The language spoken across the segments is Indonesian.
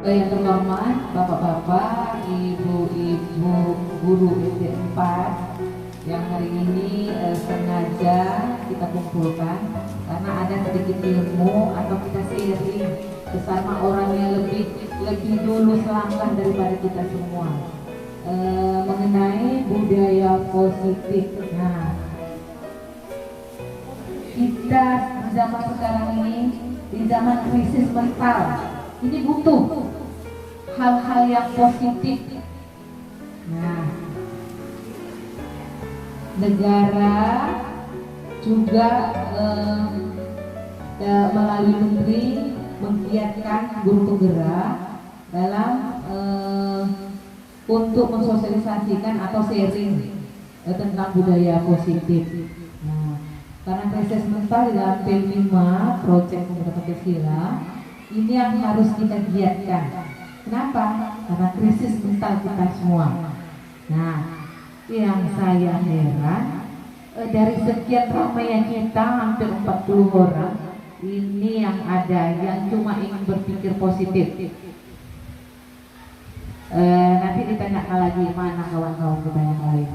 Yang terhormat Bapak-bapak, Ibu-ibu guru SD 4 yang hari ini sengaja kita kumpulkan karena ada sedikit ilmu atau kita sharing bersama orang yang lebih dulu selangkah daripada kita semua mengenai budaya positif. Nah, kita di zaman sekarang ini, di zaman krisis mental, ini butuh hal-hal yang positif. Nah, negara juga melalui menteri menggiatkan guru penggerak dalam untuk mensosialisasikan atau sharing tentang budaya positif. Nah, karena krisis mental di dalam P5 Proyek Pemuda Pancasila ini yang harus kita giatkan. Kenapa? Karena krisis mental kita semua. Nah, yang saya heran dari sekian ramainya kita hampir 40 orang ini yang ada yang cuma ingin berpikir positif. Nanti ditanyakan lagi mana kawan-kawan kita yang lain.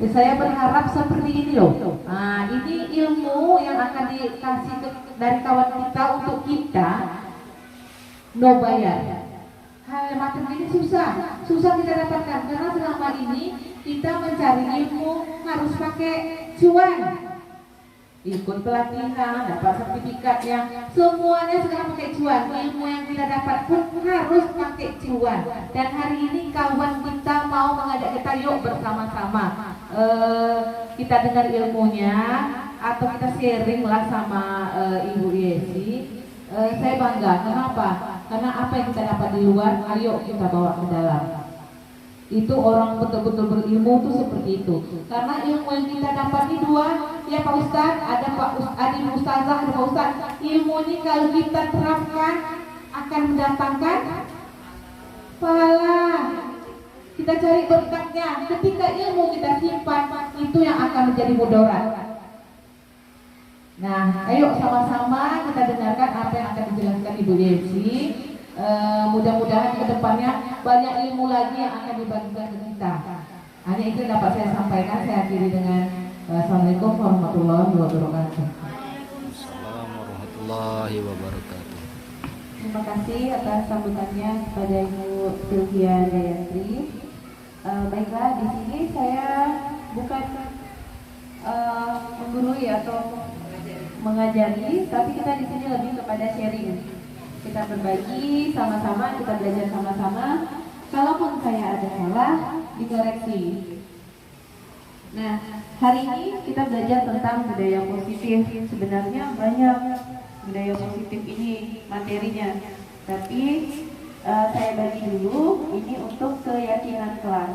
Saya berharap seperti ini loh. Nah, ini ilmu yang akan dikasih dari kawan kita untuk kita no bayar. Hal macam ini susah kita dapatkan karena selama ini kita mencari ilmu harus pakai cuan, ikut pelatihan, dapat sertifikatnya, semuanya sekarang pakai cuan. Ilmu yang kita dapat pun harus pakai cuan. Dan hari ini kawan kita mau mengajak kita yuk bersama-sama kita dengar ilmunya atau kita sharing lah sama Ibu Yesi. Saya bangga. Kenapa? Karena apa yang kita dapat di luar, ayo kita bawa ke dalam. Itu orang betul-betul berilmu tuh seperti itu. Karena ilmu yang kita dapat di dua, ya Pak Ustadz, ada Ibu Ustazah, ada Pak Ustadz. Ilmu ini kalau kita terapkan akan mendatangkan pahala. Kita cari berkatnya. Ketika ilmu kita simpan, itu yang akan menjadi mudarat. Nah, ayo sama-sama kita dengarkan apa yang akan dijelaskan Ibu Yesi. Mudah-mudahan ke depannya banyak ilmu lagi yang akan dibagikan ke kita. Hanya itu yang dapat saya sampaikan. Saya akhiri dengan Assalamualaikum warahmatullahi wabarakatuh. Assalamualaikum warahmatullahi wabarakatuh. Terima kasih atas sambutannya kepada Ibu Sylvia Dayatri. Baiklah, di sini saya bukan menggurui atau mengajari, tapi kita di sini lebih kepada sharing. Kita berbagi sama-sama, kita belajar sama-sama. Kalaupun saya ada salah, dikoreksi. Nah, hari ini kita belajar tentang budaya positif. Sebenarnya banyak budaya positif ini materinya, tapi saya bagi dulu ini untuk keyakinan kelas.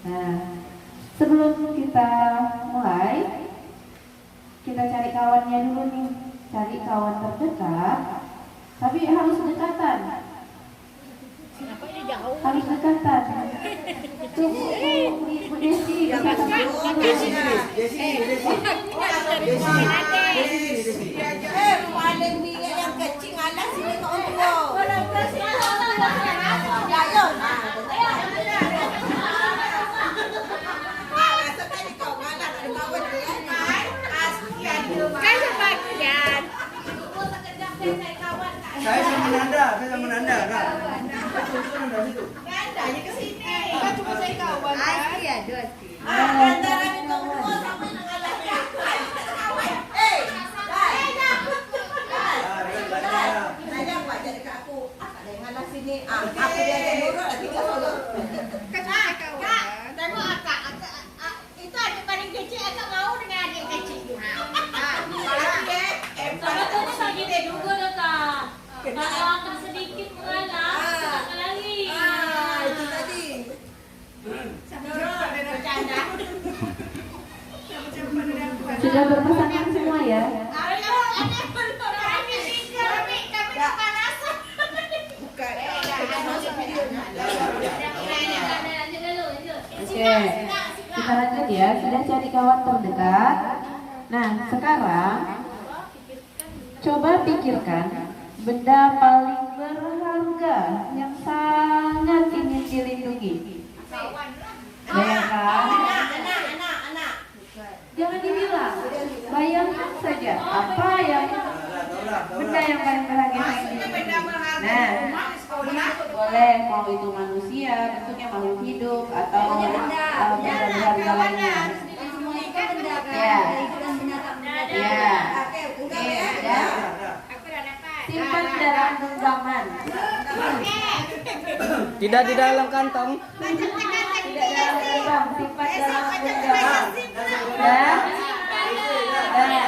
Nah, sebelum kita mulai, kita cari kawannya dulu nih, cari kawan terdekat, tapi harus dekatan. Harus dekatan. Tunggu, Bu Desi, paling dia yang kecil anak sini kau tua. Kan sebagian. Saya sama Nanda, nah. Gandanya ke sini. Kan cuma saya kawan. Asli ya, dua sih. Antara itu semua sama yang ngalahnya. Nanya buat jadi ke aku. Ada yang ngalah sini. Aku dia ada nurut, lagi dia solo. Kan cuma saya kawan. Tengok akak. Itu adik paling kecil, akak mau dengan adik kecil juga. Sama tuh ini bagi dia juga dah tak. Kalau akan sedikit mengalah, kita lagi. Itu tadi. Bercanda. sudah berpasangan semua ya. Oke, kita lanjut ya. Sudah cari kawan terdekat. Nah, sekarang coba pikirkan benda paling berharga yang sangat ingin dilindungi. Ada yang kan? Anak. Jangan dibilang, bayangkan saja apa yang benda yang paling berharga yang ingin dilindungi. Nah, boleh mau itu manusia, bentuknya makhluk hidup atau benda berharga lainnya. Ya. Ya. Ya. Simpan dalam genggaman. Tidak di dalam kantong. Tidak dalam genggaman, simpan dalam genggaman. Ya. Nah,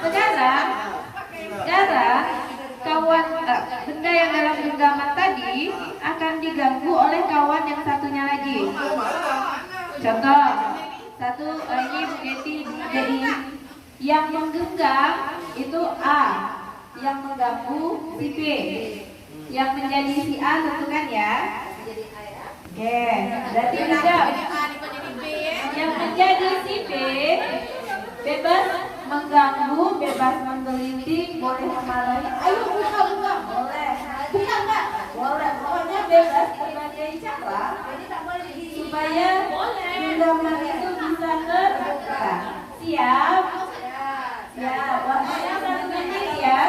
sekarang kawan benda yang dalam genggaman tadi akan diganggu oleh kawan yang satunya lagi. Contoh, satu ini Bu Yeti, jadi yang menggenggam itu A, yang mengganggu si B, yang menjadi si A tentukan ya. Oke, berarti tidak. Yang menjadi si B bebas mengganggu, bebas menggelitik, boleh memarahi. Ayo buka, boleh. Bisa nggak? Boleh. Pokoknya bebas berbagai cara supaya genggaman itu bisa terbuka. Siap? Siap. Waktunya 1 menit ya.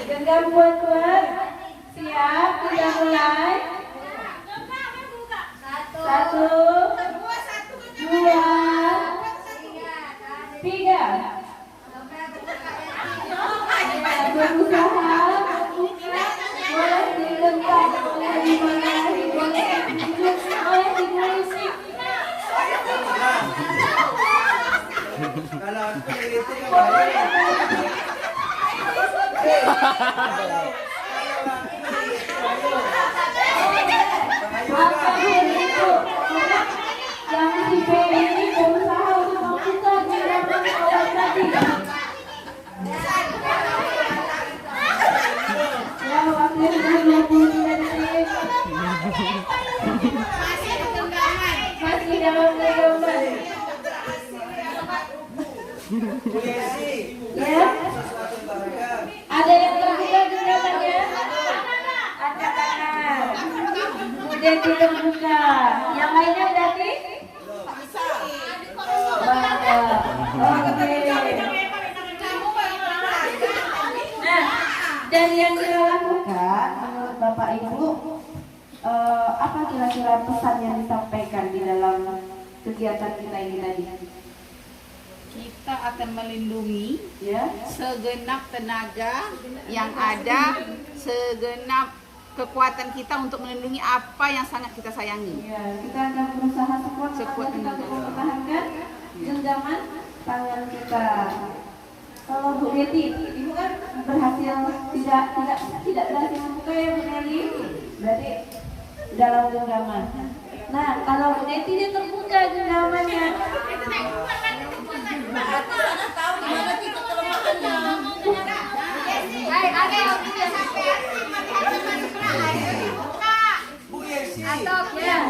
Genggam buat. Siap, kita mulai. 1, 2, 3. Berusaha membuka, boleh digenggam, boleh dimarahi, boleh dibujuk, boleh digusik. Kalau aku itu kan Maka begitu, yang si B ini berusaha untuk membuka genggaman kawan tadi. Ya, waktunya sudah 29 detik. Masih dalam genggaman. Ya, ada yang terbuka genggamannya? Angkat tangan. Udah terbuka. Yang lainnya berarti? Oke. Nah, dari yang kita lakukan, menurut Bapak Ibu, apa kira-kira pesan yang disampaikan di dalam kegiatan kita ini tadi? Kita akan melindungi Ya, segenap tenaga yang ada, segenap kekuatan kita untuk melindungi apa yang sangat kita sayangi. ya, kita akan berusaha sekuat Sekuat tenaga kita tenaga. untuk mempertahankan genggaman tangan kita. Kalau Bu Yeti, Ibu kan berhasil tidak berhasil membuka ya Bu Nelly, berarti dalam genggaman. Nah, kalau Bu Yeti dia terbuka genggamannya. Berarti sana tahu di mana titik kelemahannya. Bu Yesi. Atau buat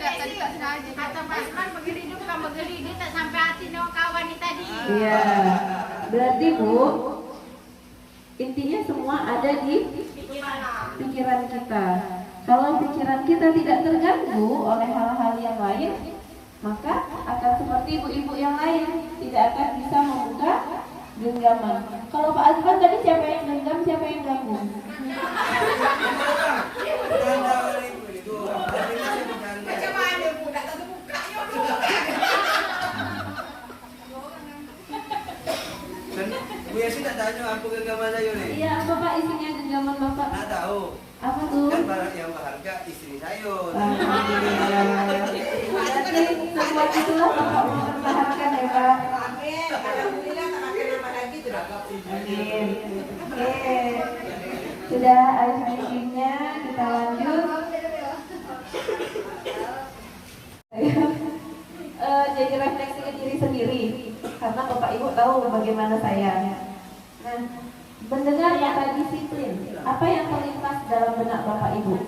tidak tadi tak sengaja. Kata Basman begini dia bukan begini, dia tak sampai hati dengan kawan ni tadi. Iya, berarti Bu, intinya semua ada di pikiran kita. Kalau pikiran kita tidak terganggu oleh hal-hal yang lain, maka akan seperti ibu-ibu yang lain, tidak akan bisa membuka genggaman. Kalau Pak Azman tadi siapa yang genggam, siapa yang ganggu? Macam mana Bu? Tak terbuka Bu Yesi tak tanya apa genggaman saya ni. Iya, apa Pak isinya genggaman Bapak? Tak tahu. Apa tuh? Kan barang yang berharga istri saya. Alhamdulillah. Berarti semua itulah Bapak mempertahankan ya Pak. Amin. Alhamdulillah tak pakai nama lagi tu dah. Amin. Oke, sudah ice making-nya, kita lanjut. Jadi refleksi ke diri sendiri, karena Bapak Ibu tahu bagaimana saya. Nah, mendengar kata disiplin, apa yang terlintas dalam benak Bapak Ibu?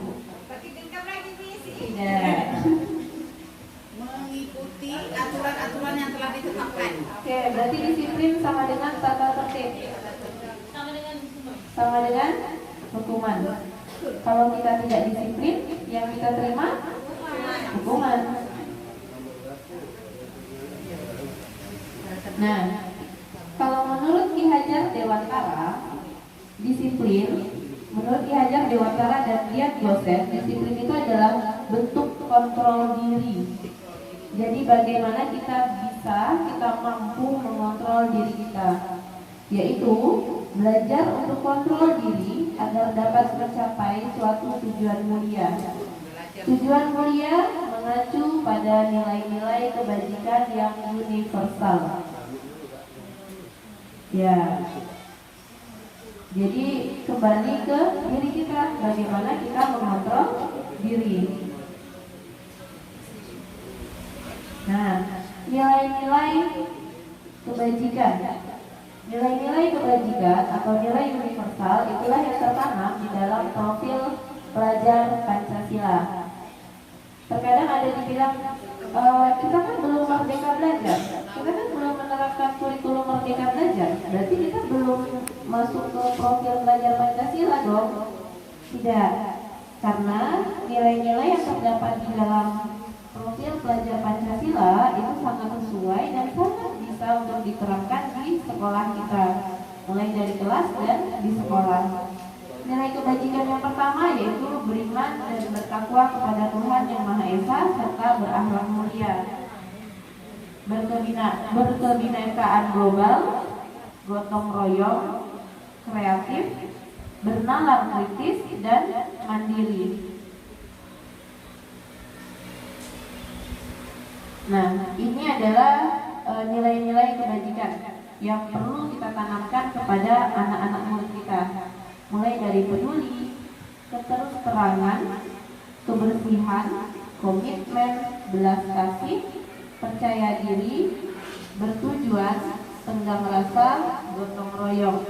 Kalau kita tidak disiplin, yang kita terima hukuman. Nah, kalau menurut Ki Hajar Dewantara, disiplin, menurut Ki Hajar Dewantara dan Dian Yosef, disiplin itu adalah bentuk kontrol diri. Jadi bagaimana kita mampu mengontrol diri kita, yaitu belajar untuk kontrol diri agar dapat mencapai suatu tujuan mulia. Tujuan mulia mengacu pada nilai-nilai kebajikan yang universal. Ya, jadi kembali ke diri kita, bagaimana kita mengontrol diri. Nah, nilai-nilai kebajikan. Nilai-nilai kebajikan atau nilai universal itulah yang tertanam di dalam profil pelajar Pancasila. Terkadang ada dibilang, kita kan belum merdeka belajar, kita kan belum menerapkan kurikulum merdeka belajar, berarti kita belum masuk ke profil pelajar Pancasila dong. Tidak, karena nilai-nilai yang terdapat di dalam profil pelajar Pancasila itu sangat sesuai dan sangat bisa untuk diterapkan di sekolah kita, mulai dari kelas dan di sekolah. Nilai kebajikan yang pertama yaitu beriman dan bertakwa kepada Tuhan Yang Maha Esa serta berakhlak mulia. Berkebinekaan global, gotong royong, kreatif, bernalar kritis dan mandiri. Nah, ini adalah nilai-nilai kebajikan yang perlu kita tanamkan kepada anak-anak murid kita. Mulai dari peduli, keterus-terangan, kebersihan, komitmen, belas kasih, percaya diri, bertujuan, tenggang rasa, gotong royong,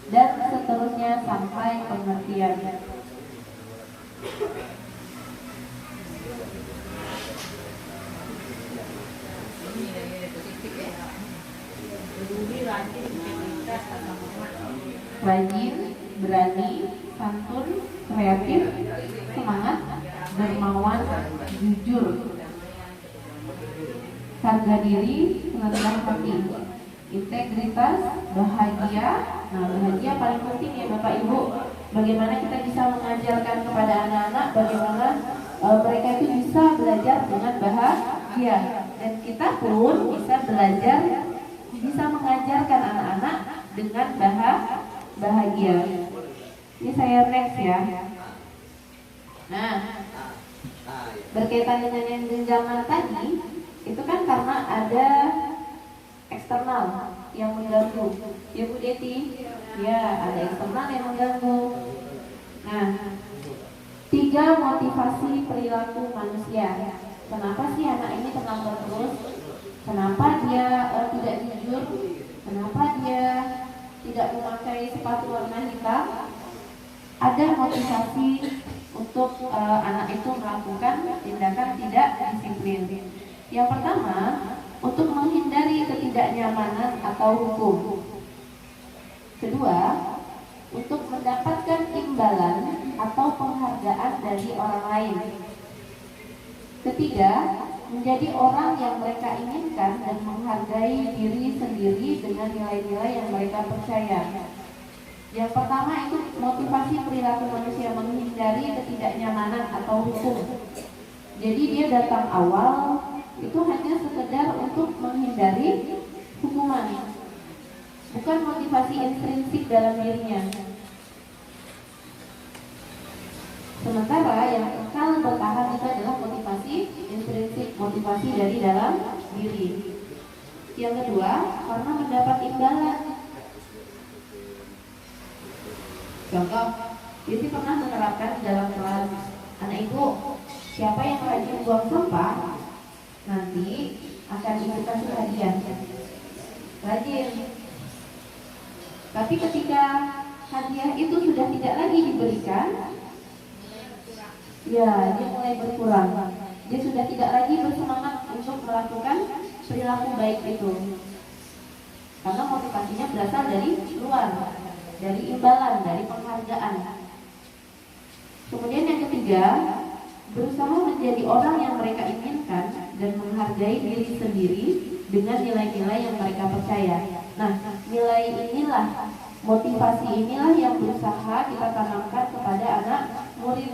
dan seterusnya sampai pengertian. Rajin, berani, santun, kreatif, semangat, dermawan, jujur, harga diri, rendah hati, integritas, bahagia. Nah, bahagia paling penting ya Bapak Ibu. Bagaimana kita bisa mengajarkan kepada anak-anak bagaimana mereka itu bisa belajar dengan bahagia, dan kita pun bisa belajar, bisa mengajarkan anak-anak dengan bahagia. Ini saya next ya. Nah, berkaitan dengan yang jenjangan tadi, itu kan karena ada eksternal yang mengganggu. Ya Bu Deti, ya ada eksternal yang mengganggu. Nah, 3 motivasi perilaku manusia. Kenapa sih anak ini tenang terus? Kenapa dia tidak jujur? Kenapa dia tidak memakai sepatu warna hitam? Ada motivasi untuk anak itu melakukan tindakan tidak disiplin. Yang pertama, untuk menghindari ketidaknyamanan atau hukum. Kedua, untuk mendapatkan imbalan atau penghargaan dari orang lain. Ketiga, menjadi orang yang mereka inginkan dan menghargai diri sendiri dengan nilai-nilai yang mereka percaya. Yang pertama itu motivasi perilaku manusia, menghindari ketidaknyamanan atau hukum. Jadi dia datang awal itu hanya sekedar untuk menghindari hukuman, bukan motivasi intrinsik dalam dirinya. Sementara yang kekal bertahan itu adalah motivasi intrinsik, motivasi dari dalam diri. Yang kedua, karena mendapat imbalan. Contoh, Yesi pernah menerapkan dalam kelas, anak ibu, siapa yang rajin buang sampah, nanti akan ibu kasih hadiah. Rajin. Tapi ketika hadiah itu sudah tidak lagi diberikan, ya dia mulai berkurang. Dia sudah tidak lagi bersemangat untuk melakukan perilaku baik itu, karena motivasinya berasal dari luar, dari imbalan, dari penghargaan. Kemudian yang ketiga, berusaha menjadi orang yang mereka inginkan dan menghargai diri sendiri dengan nilai-nilai yang mereka percaya. Nah, nilai inilah, motivasi inilah yang berusaha kita tanamkan kepada anak murid.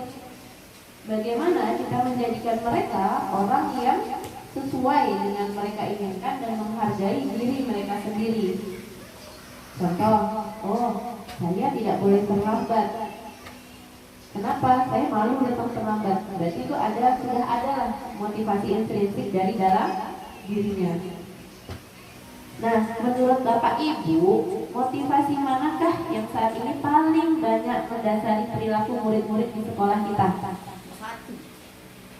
Bagaimana kita menjadikan mereka orang yang sesuai dengan mereka inginkan dan menghargai diri mereka sendiri. Contoh, saya tidak boleh terlambat. Kenapa? Saya malu datang terlambat. Berarti itu sudah ada motivasi intrinsik dari dalam dirinya. Nah, menurut Bapak Ibu, motivasi manakah yang saat ini paling banyak mendasari perilaku murid-murid di sekolah kita?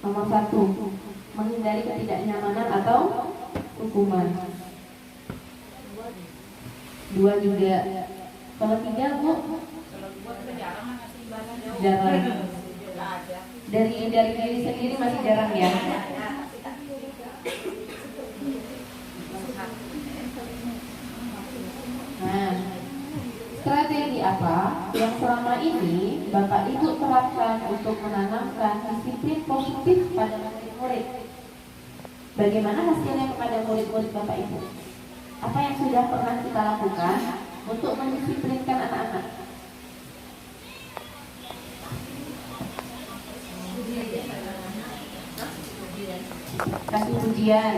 Nomor 1, menghindari ketidaknyamanan atau hukuman. 2 juga. Kalau 3, Bu? Jarang. Dari diri sendiri masih jarang ya. Nah, strategi apa yang selama ini Bapak Ibu terapkan untuk menanamkan disiplin positif pada murid-murid? Bagaimana hasilnya kepada murid-murid Bapak Ibu? Apa yang sudah pernah kita lakukan untuk mendisiplinkan anak-anak? Kasih ujian,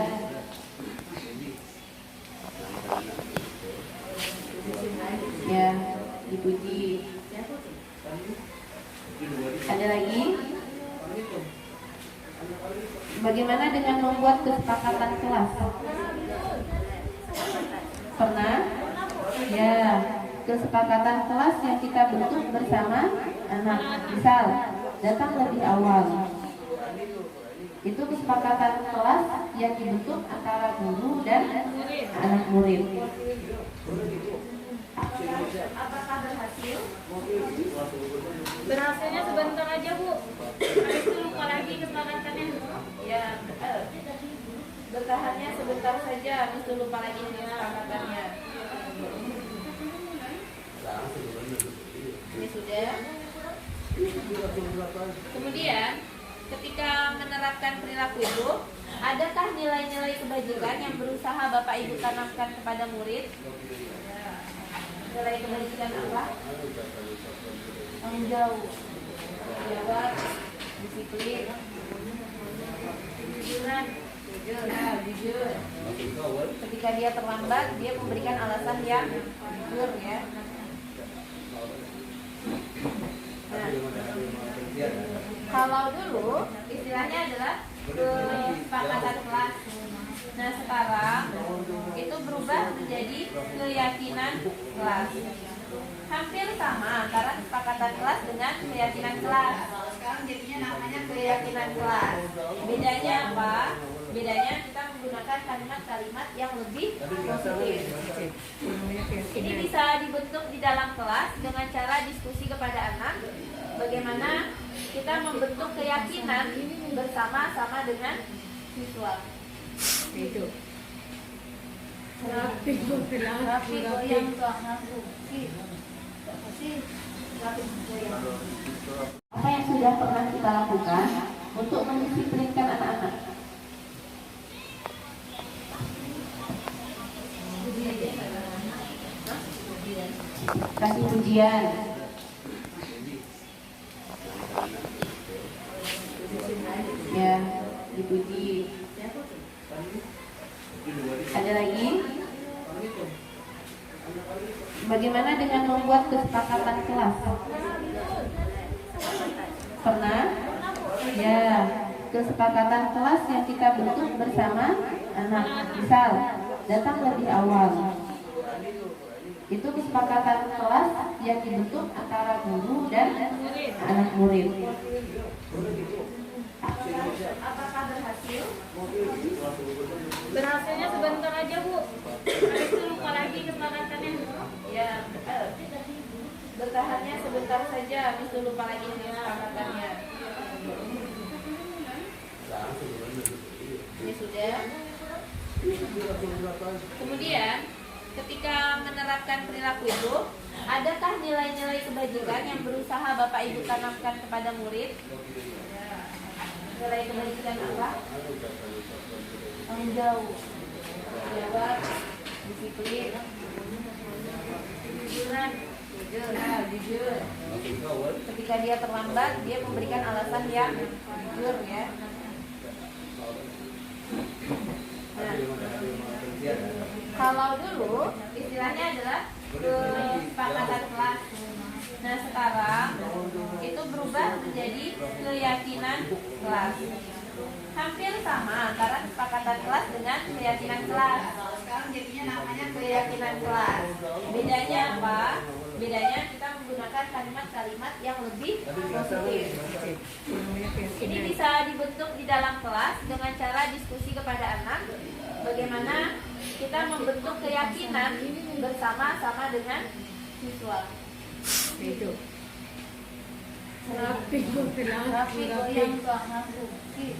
ya, dipuji. Ada lagi? Bagaimana dengan membuat kesepakatan kelas? Pernah? Ya, kesepakatan kelas yang kita bentuk bersama anak. Misal, datang lebih awal. Itu kesepakatan kelas yang dibentuk antara guru dan anak murid. Apakah berhasil? Berhasilnya sebentar aja, Bu. Habis itu lupa lagi kesepakatannya. Ya, bertahannya sebentar saja, habis itu lupa lagi kesepakatannya. Ini sudah. Kemudian, ketika menerapkan perilaku itu, adakah nilai-nilai kebajikan yang berusaha Bapak Ibu tanamkan kepada murid? Nilai kebajikan apa? Tanggung jawab, disiplin, kejujuran, jujur. Ketika dia terlambat, dia memberikan alasan yang jujur, ya. Nah, kalau dulu istilahnya adalah kesepakatan kelas. Nah, sekarang itu berubah menjadi keyakinan kelas. Hampir sama antara kesepakatan kelas dengan keyakinan kelas. Sekarang jadinya namanya keyakinan kelas. Bedanya apa? Bedanya kita menggunakan kalimat-kalimat yang lebih positif. Ini bisa dibentuk di dalam kelas dengan cara diskusi kepada anak. Bagaimana kita membentuk keyakinan bersama-sama dengan siswa. Itu. Apa yang sudah pernah kita lakukan untuk mendisiplinkan anak-anak? Kasih ujian, ya, dipuji. Ada lagi? Bagaimana dengan membuat kesepakatan kelas? Pernah? Ya, kesepakatan kelas yang kita bentuk bersama anak. Misal, datang lebih awal. Itu kesepakatan kelas yang dibentuk antara guru dan anak murid. Apakah berhasil? Berhasilnya sebentar aja, Bu. Habis itu lupa lagi kesepakatannya. Ya, bertahannya sebentar saja, habis itu lupa lagi kesepakatannya. Ini sudah. Kemudian, ketika menerapkan perilaku itu, Adakah nilai-nilai kebajikan yang berusaha Bapak Ibu tanamkan kepada murid? Nilai kebajikan apa? Tanggung jawab, disiplin, kejujuran, jujur. Ketika dia terlambat, dia memberikan alasan yang jujur ya. Nah, kalau dulu istilahnya adalah kesepakatan kelas. Nah sekarang itu berubah menjadi keyakinan kelas. Hampir sama antara kesepakatan kelas dengan keyakinan kelas. Sekarang jadinya namanya Keyakinan kelas. Bedanya apa? Bedanya kita menggunakan kalimat-kalimat yang lebih positif. Ini bisa dibentuk di dalam kelas dengan cara diskusi kepada anak. Bagaimana kita membentuk keyakinan bersama-sama dengan siswa. Itu. Rapi goyang tuh anakku. Si.